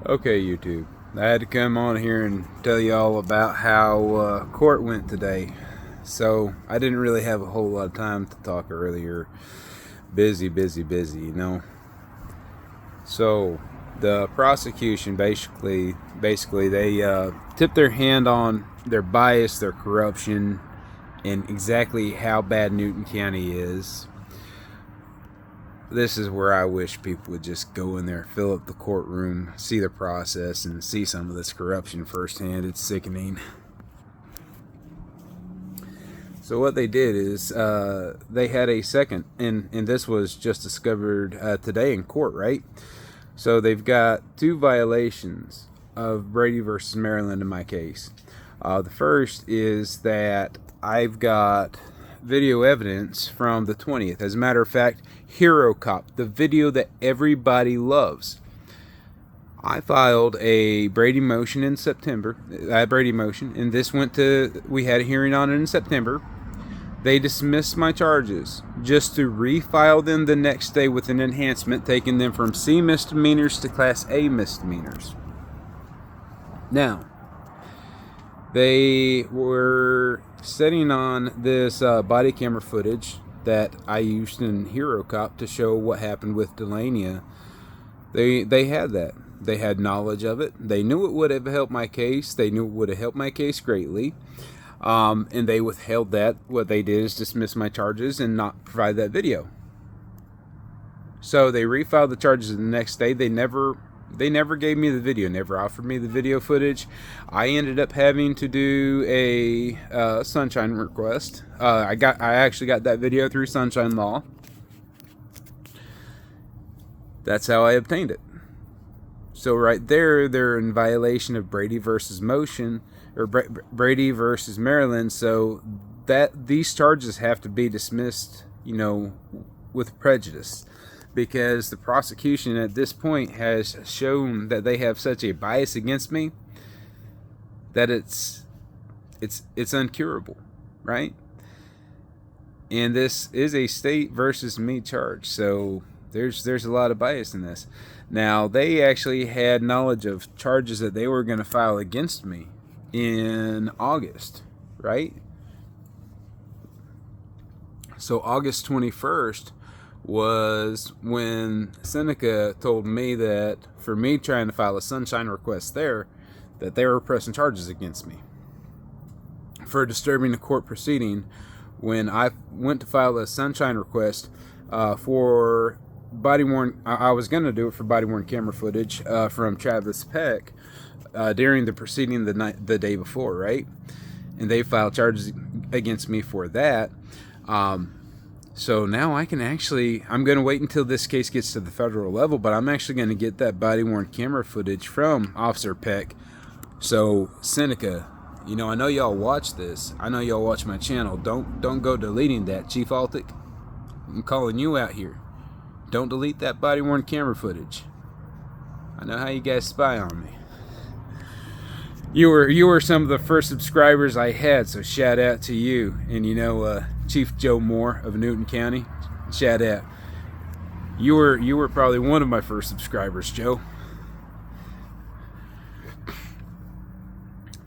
Okay, YouTube. I had to come on here and tell you all about how court went today. So, I didn't really have a whole lot of time to talk earlier. Busy. So, the prosecution basically they tipped their hand on their bias, their corruption, and exactly how bad Newton County is. This is where I wish people would just go in there, fill up the courtroom, see the process, and see some of this corruption firsthand. It's sickening. So what they did is they had a second, and this was just discovered today in court, right? So they've got two violations of Brady versus Maryland in my case. The first is that I've got video evidence from the 20th. As a matter of fact, Hero Cop, the video that everybody loves. I filed a Brady motion in September, and this we had a hearing on it in September. They dismissed my charges just to refile them the next day with an enhancement, taking them from C misdemeanors to Class A misdemeanors. Now, they were sitting on this body camera footage that I used in Hero Cop to show what happened with Delania. They had that. They had knowledge of it. They knew it would have helped my case. They knew it would have helped my case greatly. And they withheld that. What they did is dismiss my charges and not provide that video. So they refiled the charges the next day. They never gave me the video, never offered me the video footage. I ended up having to do a sunshine request. I actually got that video through Sunshine Law. That's how I obtained it. So right there, they're in violation of Brady versus Brady versus Maryland. So that these charges have to be dismissed, with prejudice. Because the prosecution at this point has shown that they have such a bias against me that it's uncurable, right? And this is a state versus me charge, so there's a lot of bias in this. Now, they actually had knowledge of charges that they were going to file against me in August, right? So August 21st was when Seneca told me that for me trying to file a sunshine request there, that they were pressing charges against me for disturbing the court proceeding when I went to file a sunshine request for body-worn. I was going to do it for body-worn camera footage from Travis Peck during the proceeding the day before, right? And they filed charges against me for that. So now I'm going to wait until this case gets to the federal level, but I'm actually going to get that body-worn camera footage from Officer Peck. So, Seneca, I know y'all watch this. I know y'all watch my channel. Don't go deleting that, Chief Altic. I'm calling you out here. Don't delete that body-worn camera footage. I know how you guys spy on me. You were some of the first subscribers I had, so shout out to you. And Chief Joe Moore of Newton County, shout out. You were probably one of my first subscribers, Joe.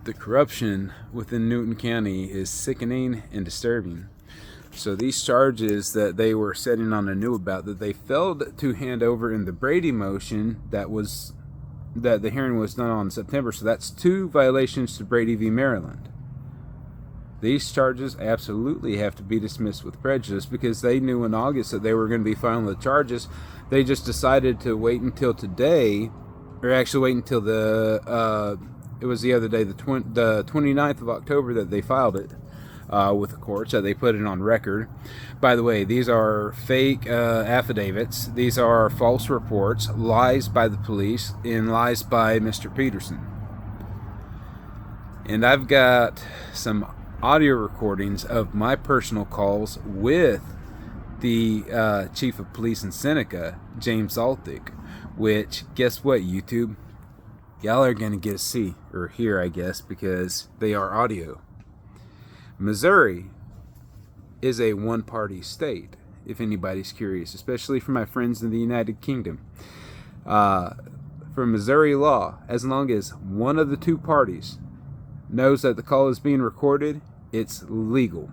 The corruption within Newton County is sickening and disturbing. So these charges that they were setting on anew about, that they failed to hand over in the Brady motion that the hearing was done on September, so that's two violations to Brady v. Maryland. These charges absolutely have to be dismissed with prejudice because they knew in August that they were going to be filing the charges. They just decided to wait until today, or actually wait until it was the other day, the 29th of October that they filed it with the courts, that they put it on record. By the way, these are fake affidavits. These are false reports, lies by the police, and lies by Mr. Peterson. And I've got some audio recordings of my personal calls with the Chief of Police in Seneca, James Altic, which, guess what, YouTube? Y'all are going to get to see, or hear, I guess, because they are audio. Missouri is a one-party state, if anybody's curious, especially for my friends in the United Kingdom. For for Missouri law, as long as one of the two parties knows that the call is being recorded, it's legal.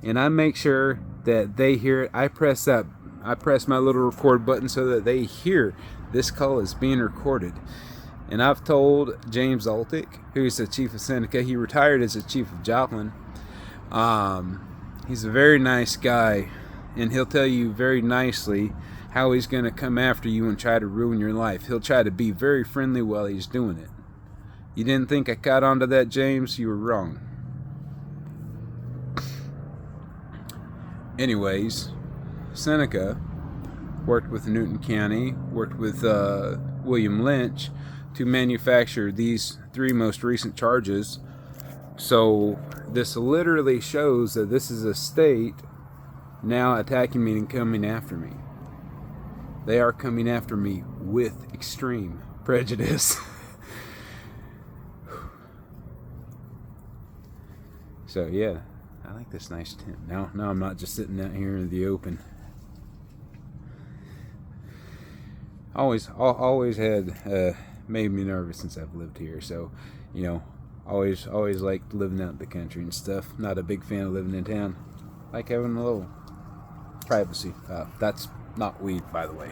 And I make sure that they hear it. I press my little record button so that they hear this call is being recorded. And I've told James Altick, who's the chief of Seneca, he retired as the chief of Joplin. He's a very nice guy, and he'll tell you very nicely how he's going to come after you and try to ruin your life. He'll try to be very friendly while he's doing it. You didn't think I caught on to that, James? You were wrong. Anyways, Seneca worked with Newton County, worked with William Lynch to manufacture these three most recent charges. So this literally shows that this is a state now attacking me and coming after me. They are coming after me with extreme prejudice. So yeah, I like this nice tent. Now I'm not just sitting out here in the open. Always had made me nervous since I've lived here. So, you know, always liked living out in the country and stuff. Not a big fan of living in town. Like having a little privacy. That's not weed, by the way.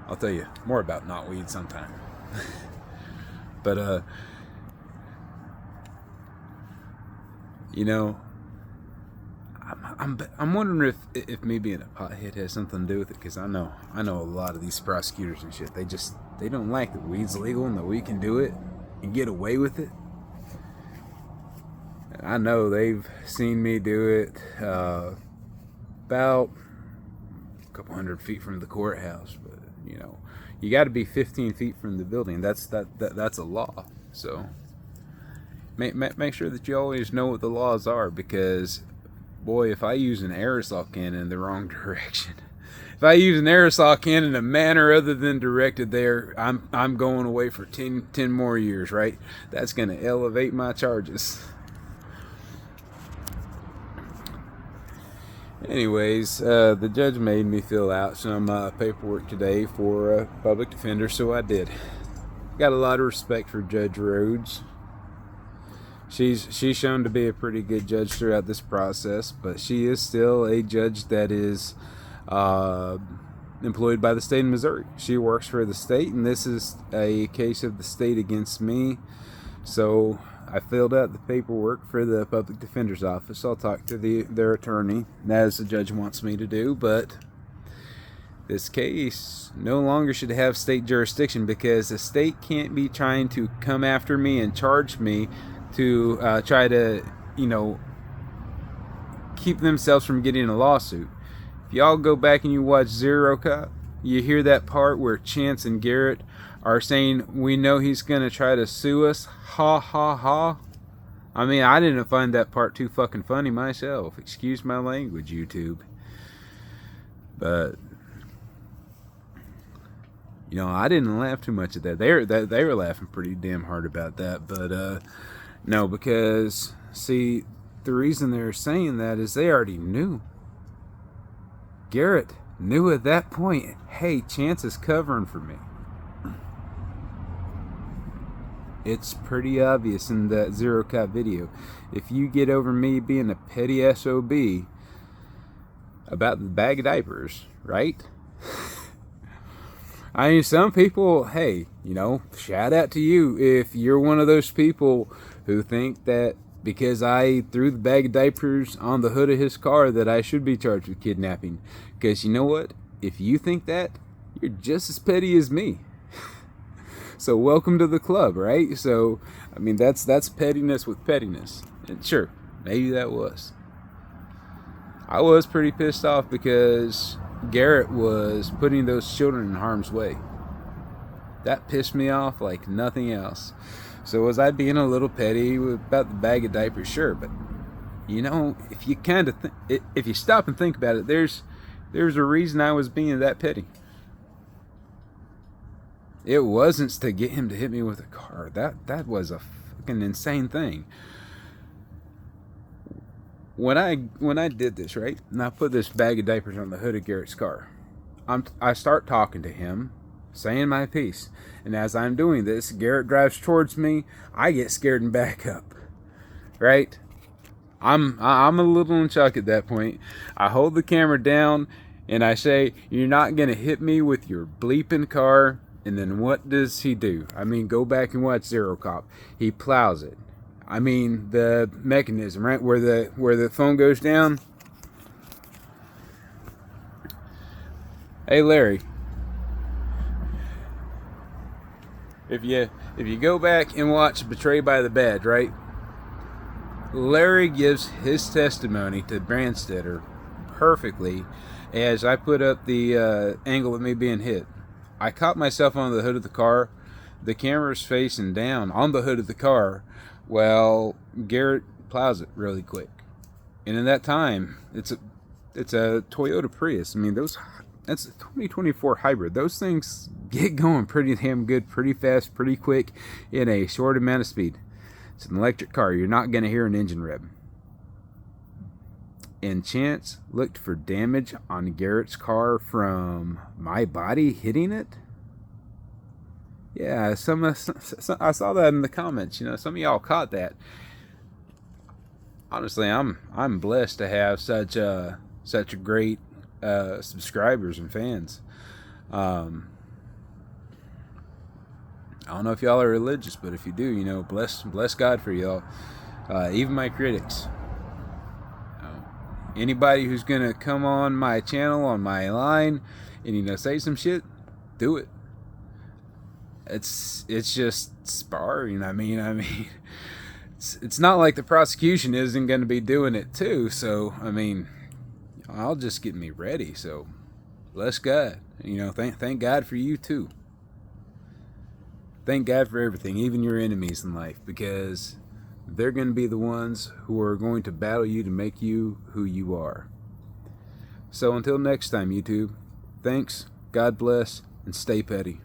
I'll tell you more about not weed sometime. But you know, I'm wondering if me being a pothead has something to do with it, because I know a lot of these prosecutors and shit. They don't like that weed's legal and that we can do it and get away with it. And I know they've seen me do it about a couple hundred feet from the courthouse, but you know, you got to be 15 feet from the building. That's a law. So make sure that you always know what the laws are, because boy, if I use an aerosol can in the wrong direction, if I use an aerosol can in a manner other than directed there, I'm going away for 10 more years, right? That's going to elevate my charges. Anyways, the judge made me fill out some paperwork today for a public defender, so I did. Got a lot of respect for Judge Rhodes. She's shown to be a pretty good judge throughout this process, but she is still a judge that is employed by the state of Missouri. She works for the state, and this is a case of the state against me. So I filled out the paperwork for the public defender's office. I'll talk to their attorney, as the judge wants me to do, but this case no longer should have state jurisdiction, because the state can't be trying to come after me and charge me to try to, you know, keep themselves from getting a lawsuit. If y'all go back and you watch Zero Cop, you hear that part where Chance and Garrett are saying, we know he's going to try to sue us. Ha ha ha. I mean, I didn't find that part too fucking funny myself. Excuse my language, YouTube. But you know, I didn't laugh too much at that. They were laughing pretty damn hard about that. But no, because see, the reason they're saying that is they already knew. Garrett knew at that point, hey, Chance is covering for me. It's pretty obvious in that Zero Cop video. If you get over me being a petty SOB about the bag of diapers, right? I mean, some people, hey, you know, shout out to you if you're one of those people who think that because I threw the bag of diapers on the hood of his car that I should be charged with kidnapping. Because you know what? If you think that, you're just as petty as me. So welcome to the club, right? So, I mean, that's pettiness with pettiness. And sure, maybe that was. I was pretty pissed off because Garrett was putting those children in harm's way. That pissed me off like nothing else. So was I being a little petty about the bag of diapers? Sure, but you know, if you kind of if you stop and think about it, there's a reason I was being that petty. It wasn't to get him to hit me with a car. That was a fucking insane thing. When I did this, right, and I put this bag of diapers on the hood of Garrett's car, I start talking to him, saying my piece. And as I'm doing this, Garrett drives towards me. I get scared and back up. Right? I'm a little in shock at that point. I hold the camera down and I say, "You're not gonna hit me with your bleeping car." And then what does he do? I mean, go back and watch Zero Cop. He plows it. I mean, the mechanism, right, where the phone goes down. Hey Larry, if you go back and watch Betrayed by the Badge, right? Larry gives his testimony to Brandstetter perfectly as I put up the angle of me being hit. I caught myself on the hood of the car. The camera's facing down on the hood of the car. Well, Garrett plows it really quick. And in that time, it's a Toyota Prius. I mean, that's a 2024 hybrid. Those things get going pretty damn good, pretty fast, pretty quick in a short amount of speed. It's an electric car. You're not going to hear an engine rev. And Chance looked for damage on Garrett's car from my body hitting it. Yeah, I saw that in the comments. You know, some of y'all caught that. Honestly, I'm blessed to have such a great subscribers and fans. I don't know if y'all are religious, but if you do, you know, bless God for y'all. Even my critics. Anybody who's gonna come on my channel, on my line, and, you know, say some shit, do it. It's just sparring. I mean, it's not like the prosecution isn't going to be doing it too. So I mean, I'll just get me ready. So bless God. You know, thank God for you too. Thank God for everything, even your enemies in life, because they're going to be the ones who are going to battle you to make you who you are. So until next time, YouTube, thanks, God bless, and stay petty.